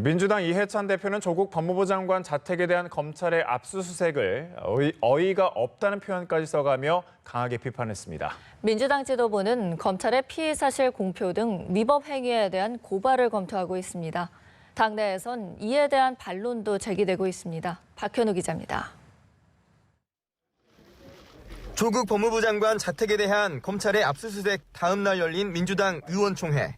민주당 이해찬 대표는 조국 법무부 장관 자택에 대한 검찰의 압수수색을 어이가 없다는 표현까지 써가며 강하게 비판했습니다. 민주당 지도부는 검찰의 피의 사실 공표 등 위법 행위에 대한 고발을 검토하고 있습니다. 당내에선 이에 대한 반론도 제기되고 있습니다. 박현우 기자입니다. 조국 법무부 장관 자택에 대한 검찰의 압수수색 다음 날 열린 민주당 의원총회.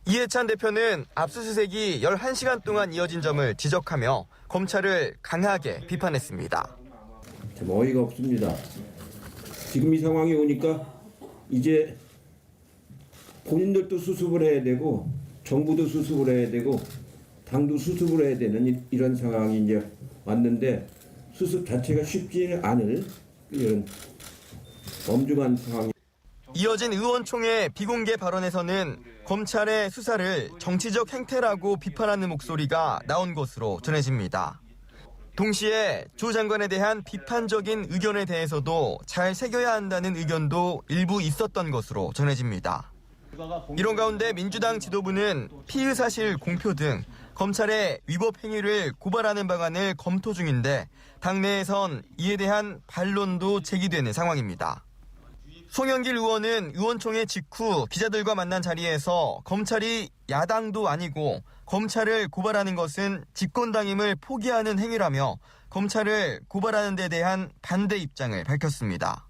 이해찬 대표는 압수수색이 11시간 동안 이어진 점을 지적하며 검찰을 강하게 비판했습니다. 참 어이가 없습니다. 지금 이 상황이 오니까 이제 본인들도 수습을 해야 되고 정부도 수습을 해야 되고 당도 수습을 해야 되는 이런 상황이 이제 왔는데 수습 자체가 쉽지는 않을 이런 엄중한 상황이. 이어진 의원총회 비공개 발언에서는 검찰의 수사를 정치적 행태라고 비판하는 목소리가 나온 것으로 전해집니다. 동시에 조 장관에 대한 비판적인 의견에 대해서도 잘 새겨야 한다는 의견도 일부 있었던 것으로 전해집니다. 이런 가운데 민주당 지도부는 피의 사실 공표 등 검찰의 위법 행위를 고발하는 방안을 검토 중인데 당내에선 이에 대한 반론도 제기되는 상황입니다. 송영길 의원은 의원총회 직후 기자들과 만난 자리에서 검찰이 야당도 아니고 검찰을 고발하는 것은 집권당임을 포기하는 행위라며 검찰을 고발하는 데 대한 반대 입장을 밝혔습니다.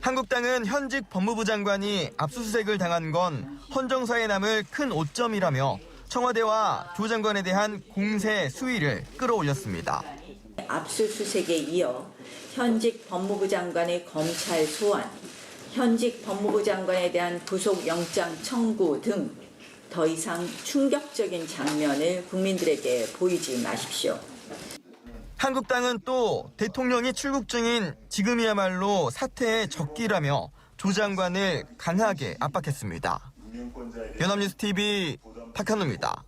한국당은 현직 법무부 장관이 압수수색을 당한 건 헌정사에 남을 큰 오점이라며 청와대와 조 장관에 대한 공세 수위를 끌어올렸습니다. 압수수색에 이어 현직 법무부 장관의 검찰 소환, 현직 법무부 장관에 대한 구속영장 청구 등 더 이상 충격적인 장면을 국민들에게 보이지 마십시오. 한국당은 또 대통령이 출국 중인 지금이야말로 사태의 적기라며 조 장관을 강하게 압박했습니다. 연합뉴스TV 박현우입니다.